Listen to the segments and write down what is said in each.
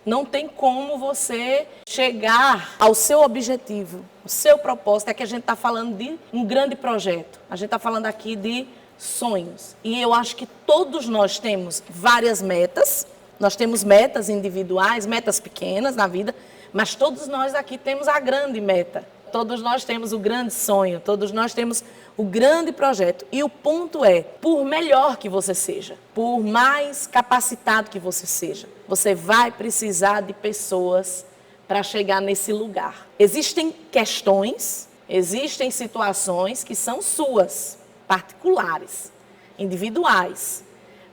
Não tem como você chegar ao seu objetivo, o seu propósito. É que a gente está falando de um grande projeto. A gente está falando aqui de sonhos. E eu acho que todos nós temos várias metas. Nós temos metas individuais, metas pequenas na vida, mas todos nós aqui temos a grande meta. Todos nós temos o grande sonho, todos nós temos o grande projeto. E o ponto é, por melhor que você seja, por mais capacitado que você seja, você vai precisar de pessoas para chegar nesse lugar. Existem questões, existem situações que são suas, particulares, individuais.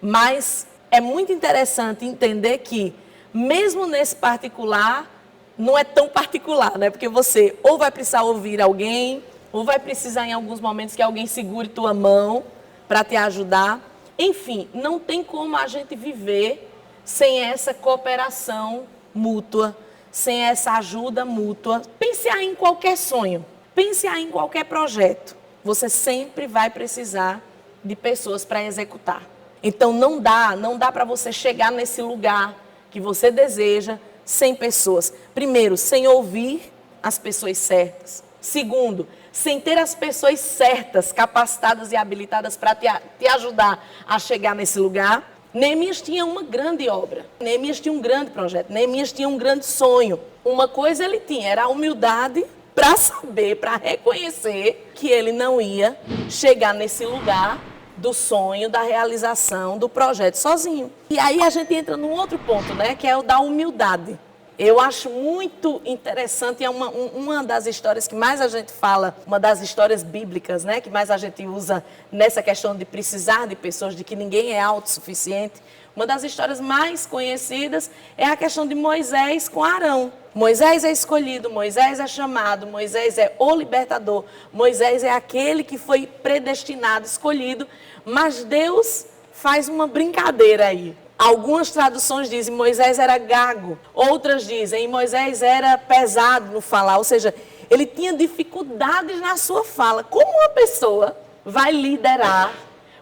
Mas é muito interessante entender que, mesmo nesse particular, não é tão particular, né? Porque você ou vai precisar ouvir alguém, ou vai precisar em alguns momentos que alguém segure tua mão para te ajudar. Enfim, não tem como a gente viver sem essa cooperação mútua, sem essa ajuda mútua. Pense aí em qualquer sonho, pense aí em qualquer projeto. Você sempre vai precisar de pessoas para executar. Então não dá para você chegar nesse lugar que você deseja sem pessoas. Primeiro, sem ouvir as pessoas certas. Segundo, sem ter as pessoas certas, capacitadas e habilitadas para te ajudar a chegar nesse lugar. Neemias tinha uma grande obra. Neemias tinha um grande projeto. Neemias tinha um grande sonho. Uma coisa ele tinha, era a humildade para saber, para reconhecer que ele não ia chegar nesse lugar do sonho, da realização do projeto sozinho. E aí a gente entra num outro ponto, né, que é o da humildade. Eu acho muito interessante, é uma das histórias que mais a gente fala, uma das histórias bíblicas, né, que mais a gente usa nessa questão de precisar de pessoas, de que ninguém é autossuficiente. Uma das histórias mais conhecidas é a questão de Moisés com Arão. Moisés é escolhido, Moisés é chamado, Moisés é o libertador, Moisés é aquele que foi predestinado, escolhido, mas Deus faz uma brincadeira aí. Algumas traduções dizem Moisés era gago, outras dizem Moisés era pesado no falar, ou seja, ele tinha dificuldades na sua fala. Como uma pessoa vai liderar,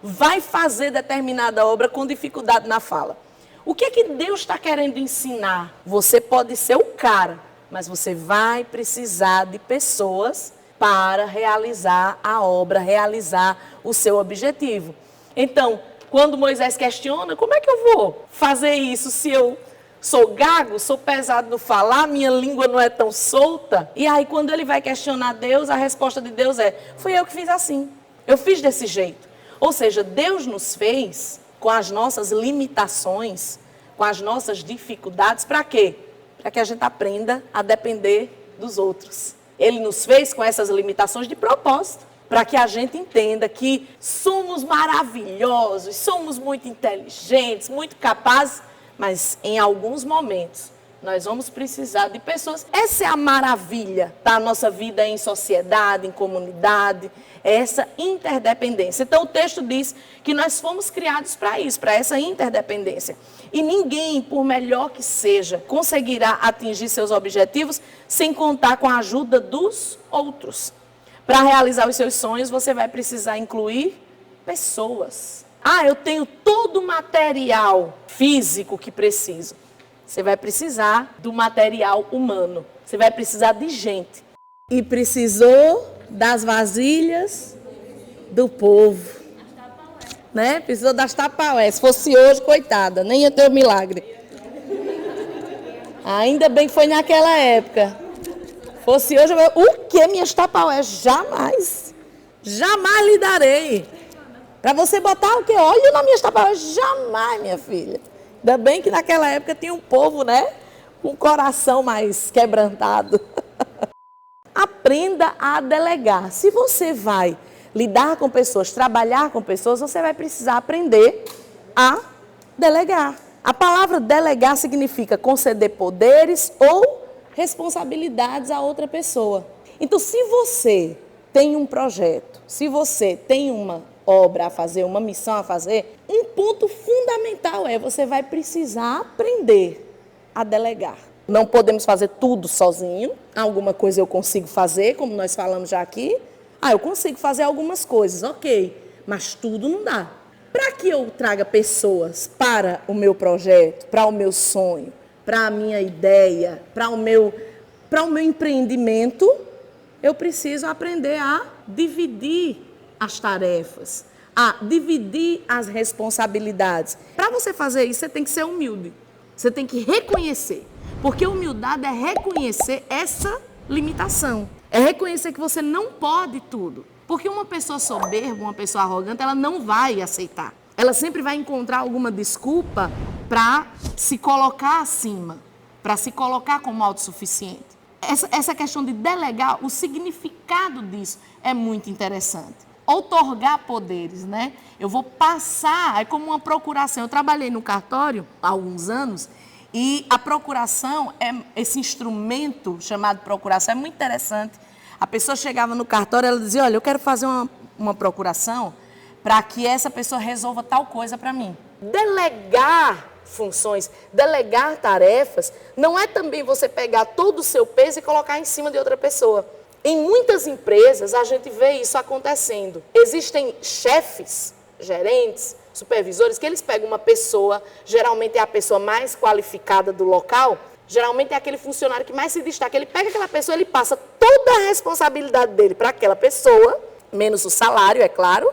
vai fazer determinada obra com dificuldade na fala? O que é que Deus está querendo ensinar? Você pode ser o cara, mas você vai precisar de pessoas para realizar a obra, realizar o seu objetivo. Então, quando Moisés questiona, como é que eu vou fazer isso se eu sou gago, sou pesado no falar, minha língua não é tão solta? E aí, quando ele vai questionar Deus, a resposta de Deus é, fui eu que fiz assim, eu fiz desse jeito. Ou seja, Deus nos fez com as nossas limitações, com as nossas dificuldades, para quê? Para que a gente aprenda a depender dos outros. Ele nos fez com essas limitações de propósito, para que a gente entenda que somos maravilhosos, somos muito inteligentes, muito capazes, mas em alguns momentos nós vamos precisar de pessoas. Essa é a maravilha da nossa vida em sociedade, em comunidade, essa interdependência. Então o texto diz que nós fomos criados para isso, para essa interdependência. E ninguém, por melhor que seja, conseguirá atingir seus objetivos sem contar com a ajuda dos outros. Para realizar os seus sonhos, você vai precisar incluir pessoas. Eu tenho todo o material físico que preciso. Você vai precisar do material humano. Você vai precisar de gente. E precisou das vasilhas do povo. Né? Precisou das tapaués. Se fosse hoje, coitada, nem ia ter o milagre. Ainda bem que foi naquela época. Fosse hoje, o que minhas tapaués? Jamais lhe darei. Para você botar o que? Olha na minhas tapaués, jamais, minha filha. Ainda bem que naquela época tinha um povo, né? Com o coração mais quebrantado. Aprenda a delegar. Se você vai lidar com pessoas, trabalhar com pessoas, você vai precisar aprender a delegar. A palavra delegar significa conceder poderes ou responsabilidades a outra pessoa. Então, se você tem um projeto, se você tem uma obra a fazer, uma missão a fazer, um ponto fundamental é você vai precisar aprender a delegar. Não podemos fazer tudo sozinho. Alguma coisa eu consigo fazer, como nós falamos já aqui. Eu consigo fazer algumas coisas, ok, mas tudo não dá. Para que eu traga pessoas para o meu projeto, para o meu sonho, para a minha ideia, para o meu empreendimento, eu preciso aprender a dividir as tarefas, a dividir as responsabilidades. Para você fazer isso, você tem que ser humilde. Você tem que reconhecer. Porque humildade é reconhecer essa limitação. É reconhecer que você não pode tudo. Porque uma pessoa soberba, uma pessoa arrogante, ela não vai aceitar. Ela sempre vai encontrar alguma desculpa para se colocar acima, para se colocar como autossuficiente. Essa questão de delegar, o significado disso é muito interessante. Outorgar poderes, né? Eu vou passar, é como uma procuração. Eu trabalhei no cartório há alguns anos e a procuração, esse instrumento chamado procuração, é muito interessante. A pessoa chegava no cartório e ela dizia, olha, eu quero fazer uma procuração para que essa pessoa resolva tal coisa para mim. Delegar funções, delegar tarefas, não é também você pegar todo o seu peso e colocar em cima de outra pessoa. Em muitas empresas, a gente vê isso acontecendo. Existem chefes, gerentes, supervisores, que eles pegam uma pessoa, geralmente é a pessoa mais qualificada do local, geralmente é aquele funcionário que mais se destaca. Ele pega aquela pessoa, ele passa toda a responsabilidade dele para aquela pessoa, menos o salário, é claro.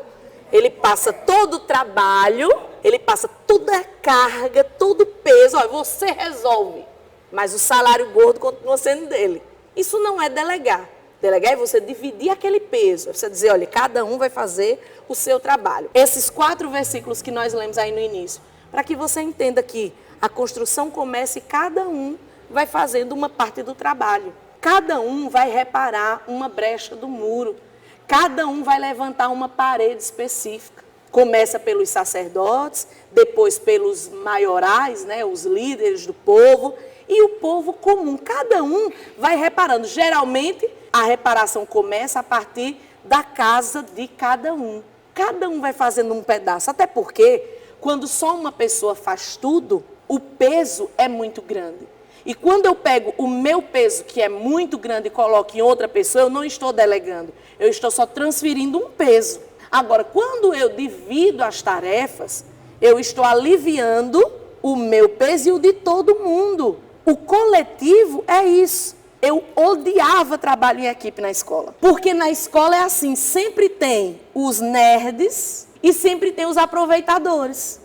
Ele passa todo o trabalho, ele passa toda a carga, todo o peso. Olha, você resolve, mas o salário gordo continua sendo dele. Isso não é delegar. Delegar é você dividir aquele peso. É você dizer, olha, cada um vai fazer o seu trabalho. Esses 4 versículos que nós lemos aí no início, para que você entenda que a construção começa e cada um vai fazendo uma parte do trabalho. Cada um vai reparar uma brecha do muro. Cada um vai levantar uma parede específica. Começa pelos sacerdotes, depois pelos maiorais, né, os líderes do povo, e o povo comum. Cada um vai reparando. Geralmente, a reparação começa a partir da casa de cada um. Cada um vai fazendo um pedaço. Até porque, quando só uma pessoa faz tudo, o peso é muito grande. E quando eu pego o meu peso, que é muito grande, e coloco em outra pessoa, eu não estou delegando. Eu estou só transferindo um peso. Agora, quando eu divido as tarefas, eu estou aliviando o meu peso e o de todo mundo. O coletivo é isso. Eu odiava trabalho em equipe na escola. Porque na escola é assim, sempre tem os nerds e sempre tem os aproveitadores.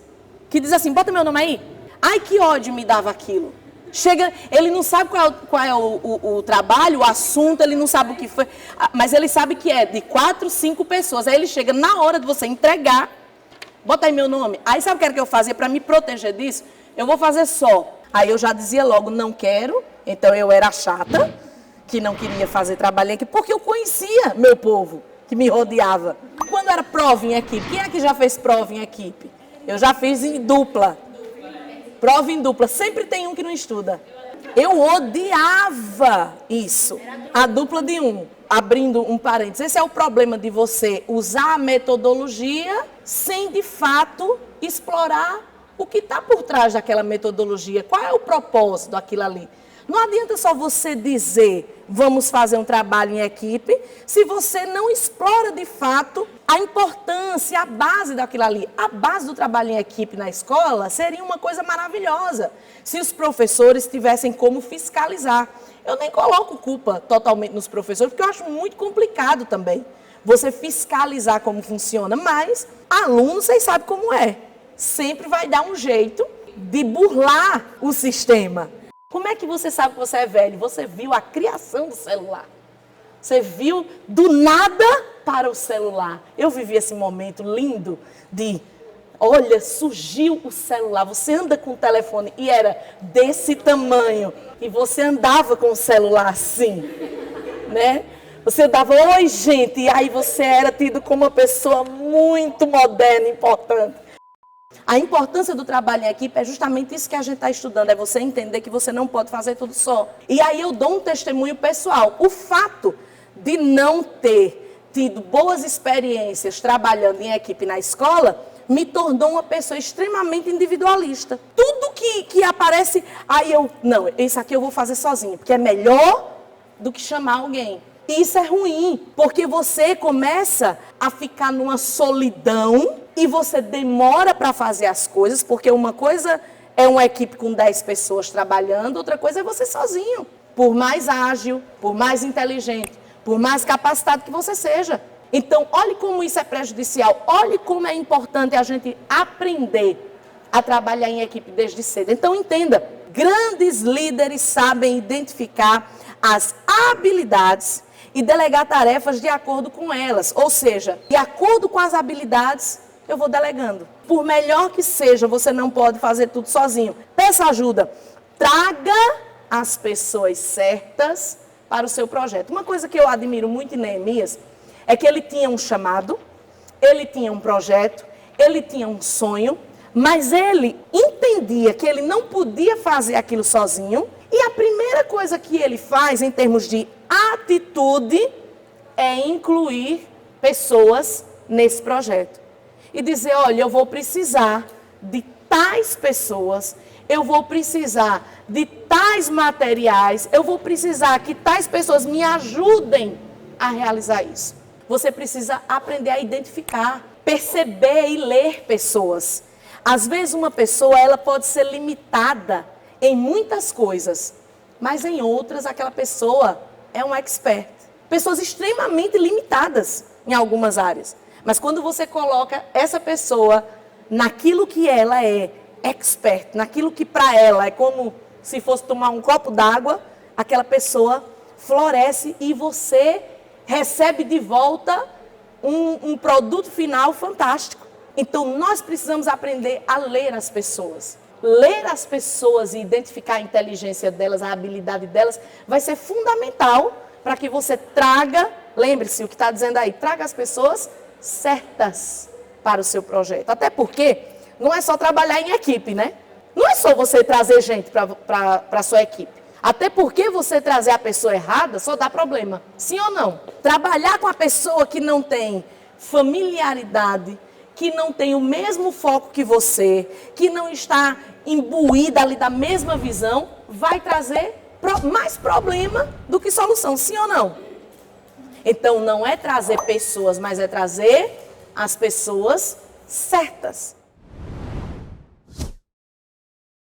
Que diz assim, bota meu nome aí. Ai, que ódio me dava aquilo. Chega, ele não sabe qual é o trabalho, o assunto, ele não sabe o que foi, mas ele sabe que é de 4, 5 pessoas. Aí ele chega na hora de você entregar, bota aí meu nome. Aí sabe o que era que eu fazia para me proteger disso? Eu vou fazer só. Aí eu já dizia logo, não quero. Então eu era chata, que não queria fazer trabalho aqui, porque eu conhecia meu povo, que me rodeava. Quando era prova em equipe, quem é que já fez prova em equipe? Eu já fiz em dupla. Prova em dupla, sempre tem um que não estuda. Eu odiava isso. A dupla de um, abrindo um parênteses. Esse é o problema de você usar a metodologia sem, de fato, explorar o que está por trás daquela metodologia. Qual é o propósito daquilo ali? Não adianta só você dizer, vamos fazer um trabalho em equipe, se você não explora de fato a importância, a base daquilo ali. A base do trabalho em equipe na escola seria uma coisa maravilhosa, se os professores tivessem como fiscalizar. Eu nem coloco culpa totalmente nos professores, porque eu acho muito complicado também você fiscalizar como funciona, mas aluno, vocês sabem como é. Sempre vai dar um jeito de burlar o sistema. Como é que você sabe que você é velho? Você viu a criação do celular. Você viu do nada para o celular. Eu vivi esse momento lindo de, olha, surgiu o celular. Você anda com o telefone e era desse tamanho. E você andava com o celular assim, né? Você dava, oi gente, e aí você era tido como uma pessoa muito moderna, importante. A importância do trabalho em equipe é justamente isso que a gente está estudando, é você entender que você não pode fazer tudo só. E aí eu dou um testemunho pessoal. O fato de não ter tido boas experiências trabalhando em equipe na escola me tornou uma pessoa extremamente individualista. Tudo que aparece, aí não, isso aqui eu vou fazer sozinho, porque é melhor do que chamar alguém. E isso é ruim, porque você começa a ficar numa solidão e você demora para fazer as coisas, porque uma coisa é uma equipe com 10 pessoas trabalhando, outra coisa é você sozinho. Por mais ágil, por mais inteligente, por mais capacitado que você seja. Então, olhe como isso é prejudicial, olhe como é importante a gente aprender a trabalhar em equipe desde cedo. Então, entenda, grandes líderes sabem identificar as habilidades e delegar tarefas de acordo com elas. Ou seja, de acordo com as habilidades, eu vou delegando. Por melhor que seja, você não pode fazer tudo sozinho. Peça ajuda. Traga as pessoas certas para o seu projeto. Uma coisa que eu admiro muito em Neemias é que ele tinha um chamado, ele tinha um projeto, ele tinha um sonho, mas ele entendia que ele não podia fazer aquilo sozinho. E a primeira coisa que ele faz em termos de atitude é incluir pessoas nesse projeto. E dizer, olha, eu vou precisar de tais pessoas, eu vou precisar de tais materiais, eu vou precisar que tais pessoas me ajudem a realizar isso. Você precisa aprender a identificar, perceber e ler pessoas. Às vezes uma pessoa ela pode ser limitada em muitas coisas, mas em outras aquela pessoa é um expert. Pessoas extremamente limitadas em algumas áreas. Mas quando você coloca essa pessoa naquilo que ela é expert, naquilo que para ela é como se fosse tomar um copo d'água, aquela pessoa floresce e você recebe de volta um produto final fantástico. Então, nós precisamos aprender a ler as pessoas. Ler as pessoas e identificar a inteligência delas, a habilidade delas, vai ser fundamental para que você traga, lembre-se o que está dizendo aí, traga as pessoas certas para o seu projeto. Até porque não é só trabalhar em equipe, né? Não é só você trazer gente para a sua equipe. Até porque você trazer a pessoa errada só dá problema. Sim ou não? Trabalhar com a pessoa que não tem familiaridade, que não tem o mesmo foco que você, que não está imbuída ali da mesma visão, vai trazer mais problema do que solução. Sim ou não? Então, não é trazer pessoas, mas é trazer as pessoas certas.